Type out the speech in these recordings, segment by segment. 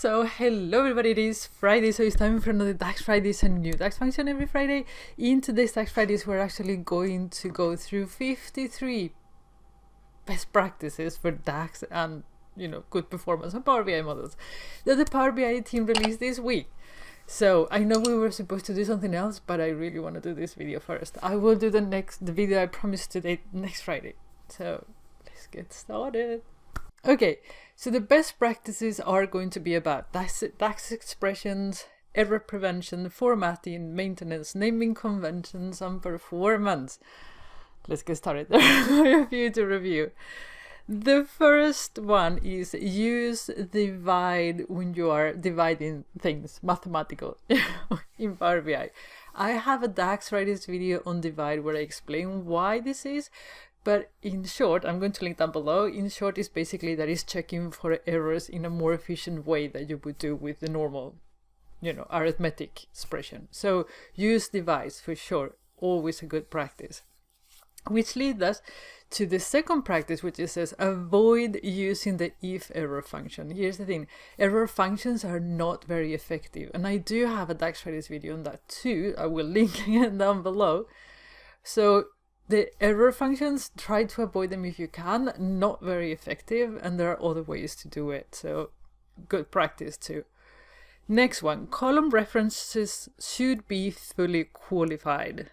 So hello everybody, it is Friday, so it's time for another DAX Fridays and new DAX function every Friday. In today's DAX Fridays we're actually going to go through 53 best practices for DAX and good performance on Power BI models that the Power BI team released this week. So I know we were supposed to do something else, but I really want to do this video first. I will do the video I promised today next Friday. So let's get started. Okay, so the best practices are going to be about DAX expressions, error prevention, formatting, maintenance, naming conventions, and performance. Let's get started. There are a few to review. The first one is use divide when you are dividing things, mathematical, in Power BI. I have a DAX Fridays video on divide where I explain why this is. But in short, I'm going to link down below. In short, is basically that it's checking for errors in a more efficient way that you would do with the normal, arithmetic expression. So use divide for sure, always a good practice. Which leads us to the second practice, which is says avoid using the if error function. Here's the thing, error functions are not very effective. And I do have a DAX Fridays video on that too. I will link it down below. So the error functions, try to avoid them if you can, not very effective, and there are other ways to do it, so good practice too. Next one, column references should be fully qualified.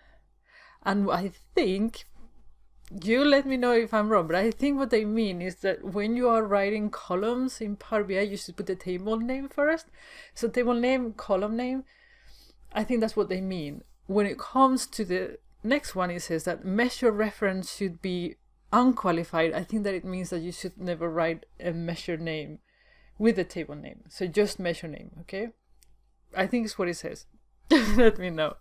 And I think, you let me know if I'm wrong, but I think what they mean is that when you are writing columns in Power BI, you should put the table name first. So table name, column name, I think that's what they mean. When it comes to the next one, it says that measure reference should be unqualified. I think that it means that you should never write a measure name with a table name. So just measure name, okay? I think it's what it says. Let me know.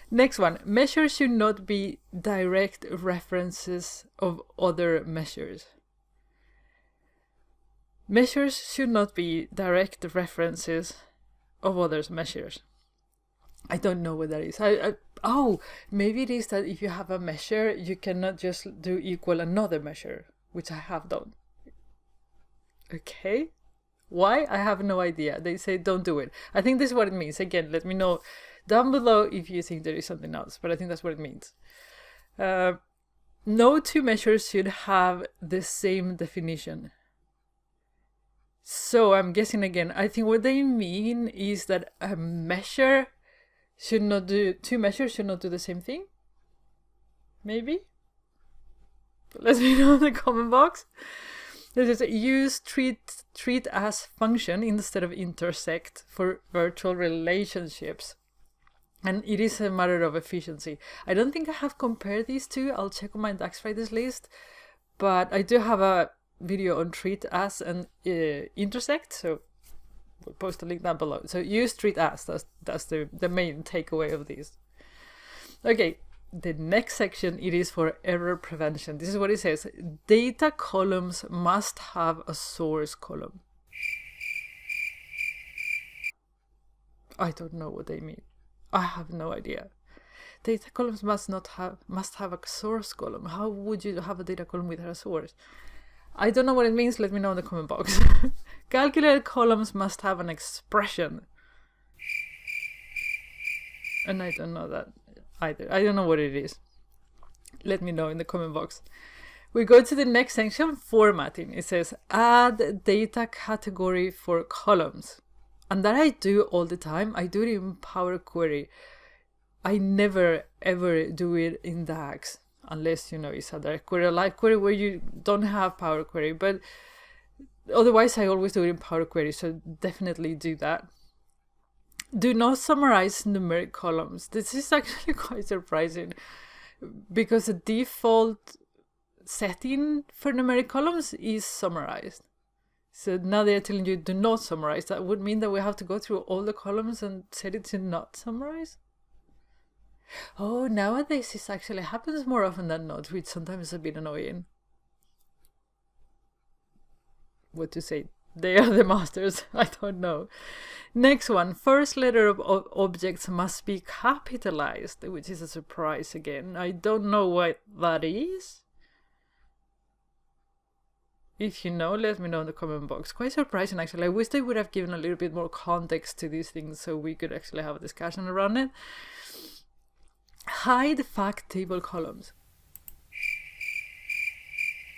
Next one, measures should not be direct references of other measures. Measures should not be direct references of other measures. I don't know what that is. Oh, maybe it is that if you have a measure, you cannot just do equal another measure, which I have done. Okay. Why? I have no idea. They say don't do it. I think this is what it means. Again, let me know down below if you think there is something else, but I think that's what it means. No two measures should have the same definition. So I'm guessing again, I think what they mean is that a measure should not do, two measures should not do the same thing? Maybe? But let me know in the comment box. This is use treat as function instead of intersect for virtual relationships. And it is a matter of efficiency. I don't think I have compared these two. I'll check on my DAX Fridays list. But I do have a video on treat as and intersect, so we'll post a link down below. So use treat as, that's the main takeaway of these. Okay, the next section, it is for error prevention. This is what it says. Data columns must have a source column. I don't know what they mean. I have no idea. Data columns must have a source column. How would you have a data column without a source? I don't know what it means, let me know in the comment box. Calculated columns must have an expression. And I don't know that either. I don't know what it is. Let me know in the comment box. We go to the next section, formatting. It says add data category for columns. And that I do all the time. I do it in Power Query. I never ever do it in DAX. Unless, it's a direct query, a live query where you don't have Power Query. But otherwise, I always do it in Power Query. So definitely do that. Do not summarize numeric columns. This is actually quite surprising. Because the default setting for numeric columns is summarized. So now they're telling you do not summarize. That would mean that we have to go through all the columns and set it to not summarize? Oh, nowadays this actually happens more often than not, which sometimes is a bit annoying. What to say? They are the masters. I don't know. Next one. First letter of objects must be capitalized, which is a surprise again. I don't know what that is. If you know, let me know in the comment box. Quite surprising, actually. I wish they would have given a little bit more context to these things so we could actually have a discussion around it. Hide fact table columns.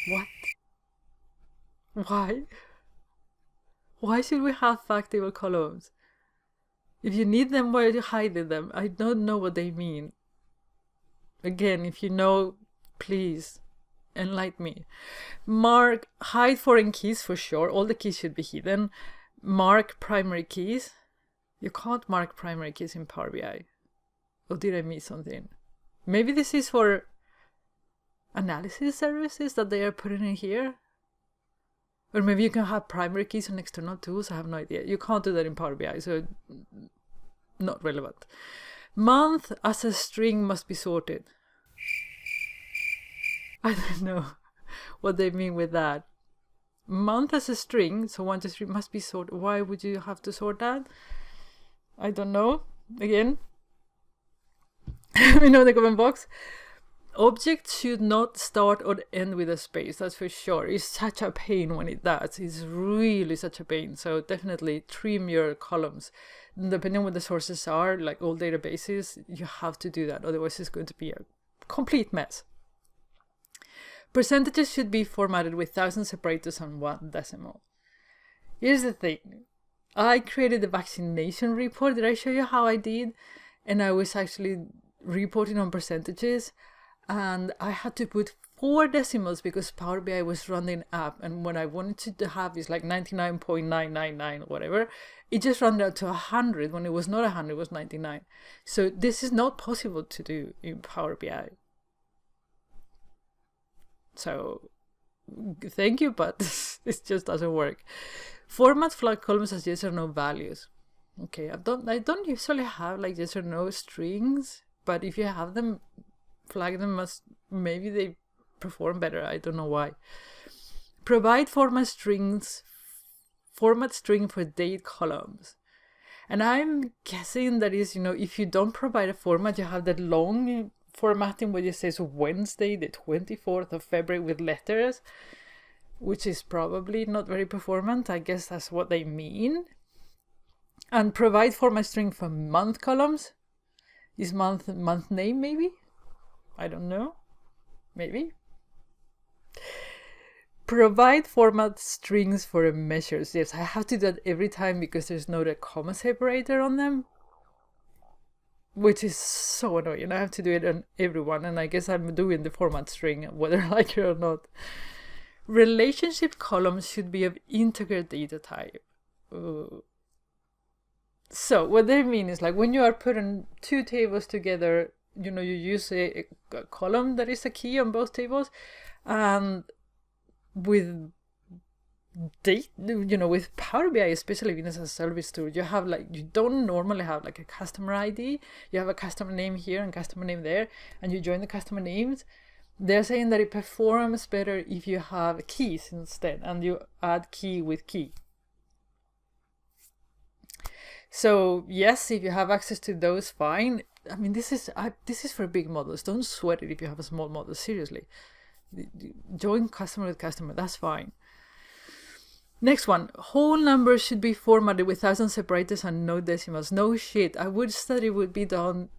What? Why? Why should we have fact table columns? If you need them, why are you hiding them? I don't know what they mean. Again, if you know, please enlighten me. Mark, hide foreign keys for sure. All the keys should be hidden. Mark primary keys. You can't mark primary keys in Power BI. Or did I miss something? Maybe this is for analysis services that they are putting in here. Or maybe you can have primary keys on external tools. I have no idea. You can't do that in Power BI, so not relevant. Month as a string must be sorted. I don't know what they mean with that. Month as a string, so 1 to 3 must be sorted. Why would you have to sort that? I don't know. Again, let me know in the comment box. Objects should not start or end with a space, that's for sure. It's such a pain when it does. It's really such a pain. So definitely trim your columns. Depending on what the sources are, like all databases, you have to do that. Otherwise it's going to be a complete mess. Percentages should be formatted with 1,000 separators and 1 decimal. Here's the thing. I created the vaccination report. Did I show you how I did? And I was actually reporting on percentages. And I had to put 4 decimals because Power BI was running up. And what I wanted to have is like 99.999 or whatever. It just ran out to 100 when it was not 100, it was 99. So this is not possible to do in Power BI. So thank you, but it just doesn't work. Format flag columns as yes or no values. Okay, I don't usually have like yes or no strings, but if you have them, flag them as maybe they perform better. I don't know why. Provide format string for date columns. And I'm guessing that is, if you don't provide a format, you have that long formatting where it says Wednesday, the 24th of February with letters, which is probably not very performant. I guess that's what they mean. And provide format string for month columns. Is month name maybe? I don't know. Maybe. Provide format strings for measures. Yes, I have to do that every time because there's not a comma separator on them, which is so annoying. I have to do it on everyone, and I guess I'm doing the format string whether I like it or not. Relationship columns should be of integer data type. Ooh. So what they mean is like when you are putting 2 tables together, you use a column that is a key on both tables, and with date, with Power BI, especially when it's a service tool, you have you don't normally have like a customer ID. You have a customer name here and customer name there, and you join the customer names. They're saying that it performs better if you have keys instead, and you add key with key. So yes, if you have access to those, fine. I mean, this is for big models. Don't sweat it if you have a small model. Seriously, join customer with customer. That's fine. Next one, whole numbers should be formatted with 1,000 separators and no decimals. No shit. I wish that it would be done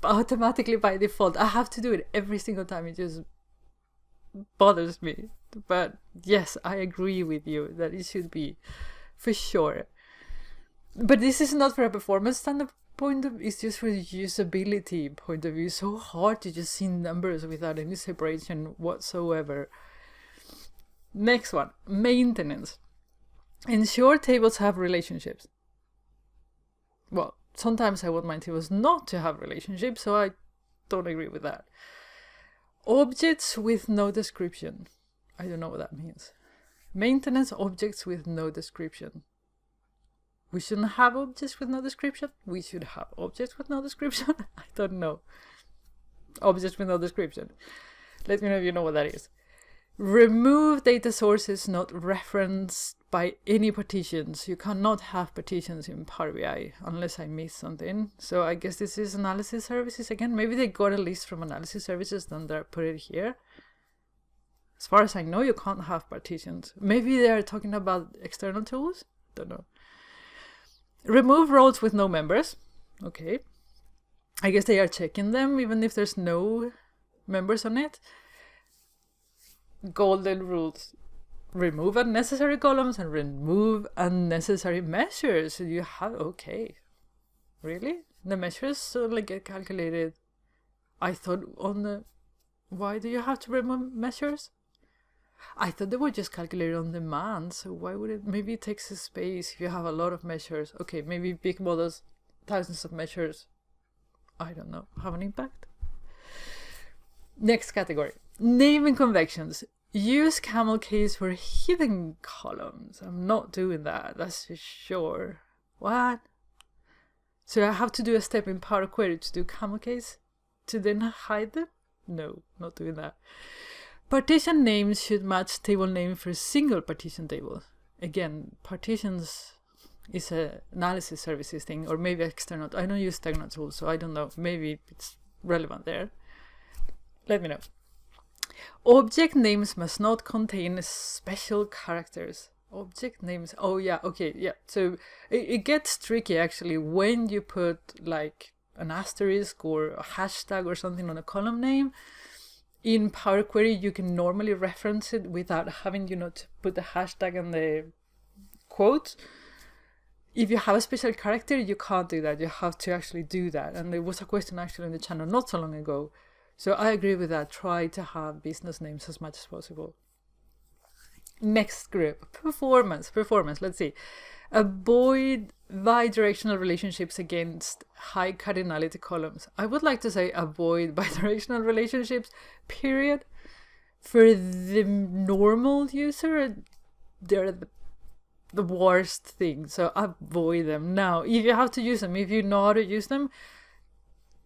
automatically by default. I have to do it every single time. It just bothers me. But yes, I agree with you that it should be, for sure. But this is not for a performance standpoint of, it's just for the usability point of view. It's so hard to just see numbers without any separation whatsoever. Next one, maintenance. Ensure tables have relationships. Well, sometimes I want my tables not to have relationships, so I don't agree with that. Objects with no description. I don't know what that means. Maintenance objects with no description. We shouldn't have objects with no description. We should have objects with no description. I don't know. Objects with no description. Let me know if you know what that is. Remove data sources not referenced by any partitions. You cannot have partitions in Power BI unless I missed something. So I guess this is analysis services again. Maybe they got a list from analysis services, then they put it here. As far as I know, you can't have partitions. Maybe they're talking about external tools? Don't know. Remove roles with no members. Okay. I guess they are checking them even if there's no members on it. Golden rules. Remove unnecessary columns and remove unnecessary measures. You have, okay. Really? The measures only get calculated. I thought on the, why do you have to remove measures? I thought they were just calculated on demand, so why would it, maybe it takes a space if you have a lot of measures. Okay, maybe big models, thousands of measures, I don't know, have an impact. Next category, naming conventions. Use camel case for hidden columns. I'm not doing that, that's for sure. What? So I have to do a step in Power Query to do camel case to then hide them? No, not doing that. Partition names should match table name for single partition table. Again, partitions is an analysis services thing, or maybe external. I don't use external tools, so I don't know. Maybe it's relevant there. Let me know. Object names must not contain special characters. Object names, oh yeah, okay, yeah. So it gets tricky actually when you put like an asterisk or a hashtag or something on a column name. In Power Query, you can normally reference it without having, to put the hashtag and the quote. If you have a special character, you can't do that. You have to actually do that. And there was a question actually in the channel not so long ago. So I agree with that. Try to have business names as much as possible. Next group, performance. Let's see. Avoid bidirectional relationships against high cardinality columns. I would like to say avoid bidirectional relationships, period. For the normal user, they're the worst thing. So avoid them. Now, if you have to use them, if you know how to use them,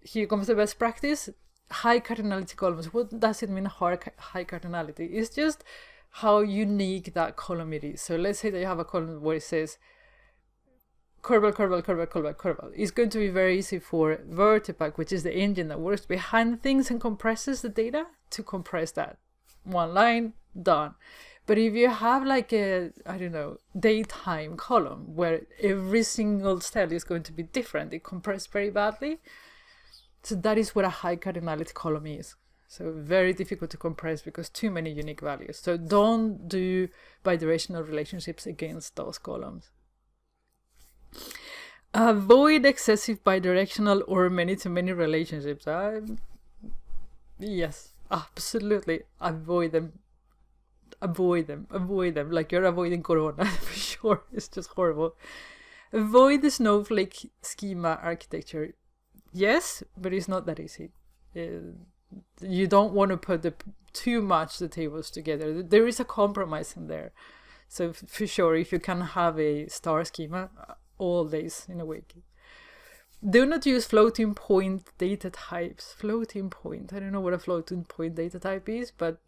here comes the best practice. High cardinality columns. What does it mean, high cardinality? It's just how unique that column it is. So let's say that you have a column where it says Curbal. It's going to be very easy for Vertipack, which is the engine that works behind things and compresses the data, to compress that. One line, done. But if you have like a, I don't know, daytime column where every single cell is going to be different, it compressed very badly. So that is what a high cardinality column is. So very difficult to compress because too many unique values. So don't do bidirectional relationships against those columns. Avoid excessive bidirectional or many-to-many relationships. Yes, absolutely. Avoid them. Like you're avoiding Corona for sure. It's just horrible. Avoid the snowflake schema architecture. Yes, but it's not that easy. You don't want to put too much the tables together. There is a compromise in there. So for sure, if you can have a star schema all days in a week. Do not use floating point data types. Floating point. I don't know what a floating point data type is, but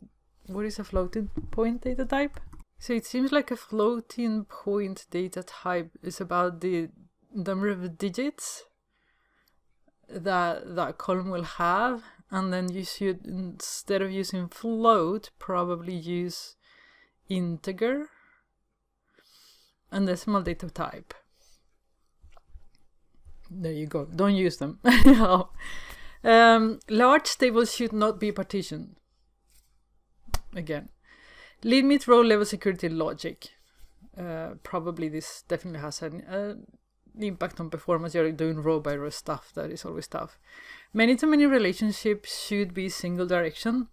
what is a floating point data type? So it seems like a floating point data type is about the number of digits that column will have, and then you should, instead of using float, probably use integer and decimal data type. There you go. Don't use them. Large tables should not be partitioned. Again, limit row level security logic. Probably this definitely has an impact on performance. You're doing row by row stuff. That is always tough. Many-to-many relationships should be single direction.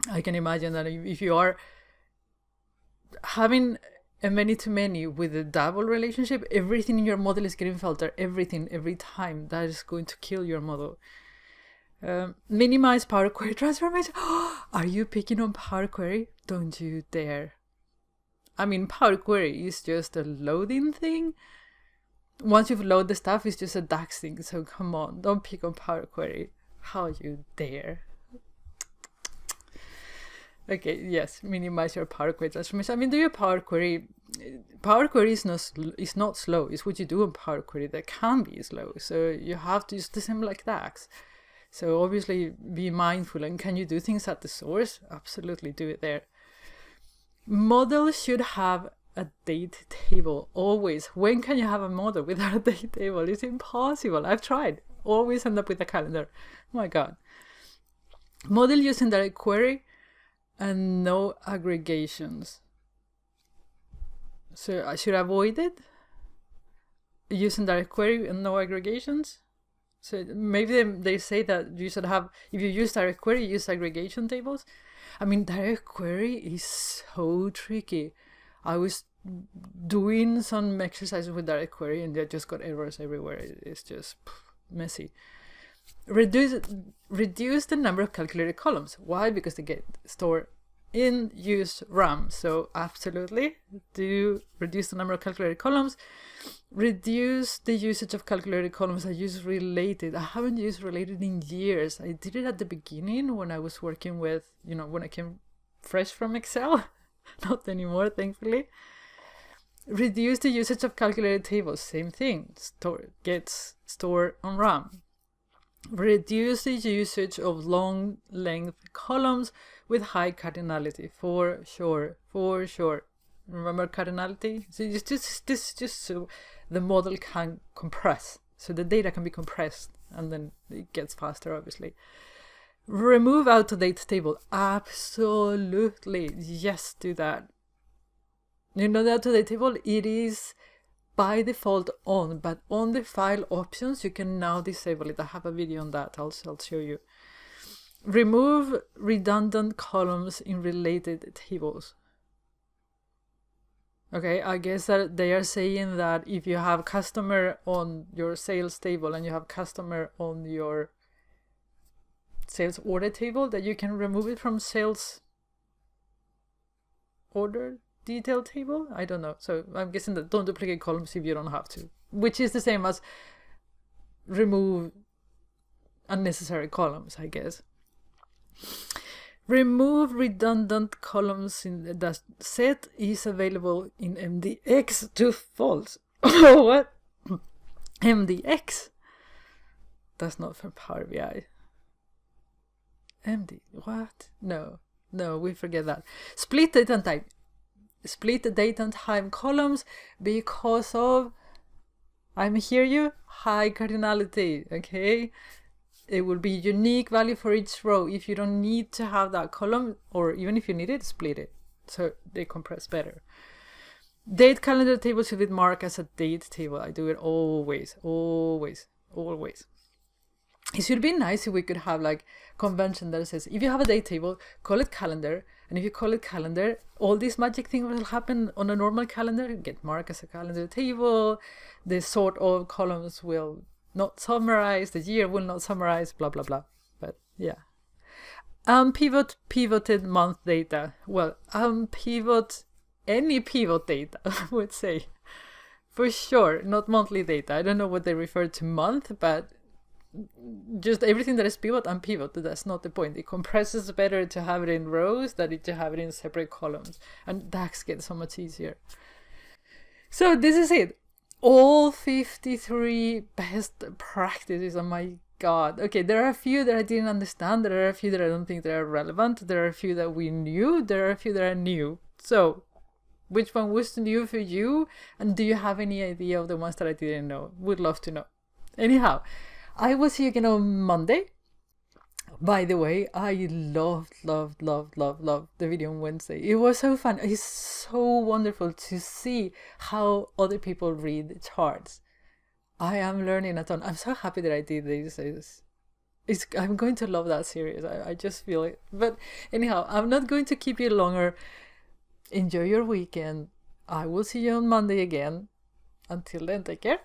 I can imagine that if you are having a many-to-many with a double relationship, everything in your model is getting filtered. Everything, every time. That is going to kill your model. Minimize Power Query transformation. Are you picking on Power Query? Don't you dare. I mean, Power Query is just a loading thing. Once you've loaded the stuff, it's just a DAX thing. So come on, don't pick on Power Query. How you dare. Okay, yes, minimize your Power Query transformation. I mean, do your Power Query. Power Query is not slow. It's what you do in Power Query that can be slow. So you have to use the same like DAX. So obviously be mindful, and can you do things at the source? Absolutely do it there. Model should have a date table, always. When can you have a model without a date table? It's impossible. I've tried. Always end up with a calendar. Oh my God. Model using direct query and no aggregations. So I should avoid it. Using direct query and no aggregations. So maybe they say that you should have, if you use direct query, use aggregation tables. I mean, direct query is so tricky. I was doing some exercises with direct query and I just got errors everywhere. It's just messy. Reduce the number of calculated columns. Why? Because they get stored in used RAM. So absolutely do reduce the number of calculated columns. Reduce the usage of calculated columns. I use related. I haven't used related in years. I did it at the beginning when I was working with, when I came fresh from Excel. Not anymore, thankfully. Reduce the usage of calculated tables. Same thing. Gets stored on RAM. Reduce the usage of long length columns with high cardinality. For sure. Remember cardinality? So it's just so the model can compress. So the data can be compressed and then it gets faster, obviously. Remove out-of-date table. Absolutely. Yes, do that. The out-of-date table, it is by default on, but on the file options, you can now disable it. I have a video on that. I'll show you. Remove redundant columns in related tables. Okay, I guess that they are saying that if you have customer on your sales table and you have customer on your sales order table, that you can remove it from sales order detail table. I don't know. So I'm guessing that don't duplicate columns if you don't have to, which is the same as remove unnecessary columns, I guess. Remove redundant columns in the set is available in MDX to false. What? MDX? That's not from Power BI. What? No, we forget that. Split date and time. Split the date and time columns because of, I'm hear you, high cardinality, okay? It will be unique value for each row. If you don't need to have that column, or even if you need it, split it so they compress better. Date calendar table should be marked as a date table. I do it always. It should be nice if we could have like convention that says, if you have a date table, call it calendar. And if you call it calendar, all these magic things will happen on a normal calendar, get marked as a calendar table. The sort of columns will not summarize, the year will not summarize, blah, blah, blah. But yeah. Pivoted month data. Well, pivot any pivot data, I would say. For sure, not monthly data. I don't know what they refer to month, but just everything that is pivot and pivot. That's not the point. It compresses better to have it in rows than to have it in separate columns. And DAX gets so much easier. So this is it. All 53 best practices. Oh my God. Okay, there are a few that I didn't understand. There are a few that I don't think that are relevant. There are a few that we knew. There are a few that are new. So which one was new for you? And do you have any idea of the ones that I didn't know? Would love to know. Anyhow, I will see you again on Monday. By the way, I loved the video on Wednesday. It was so fun. It's so wonderful to see how other people read charts. I am learning a ton. I'm so happy that I did this. I'm going to love that series. I just feel it. But anyhow, I'm not going to keep you longer. Enjoy your weekend. I will see you on Monday again. Until then, take care.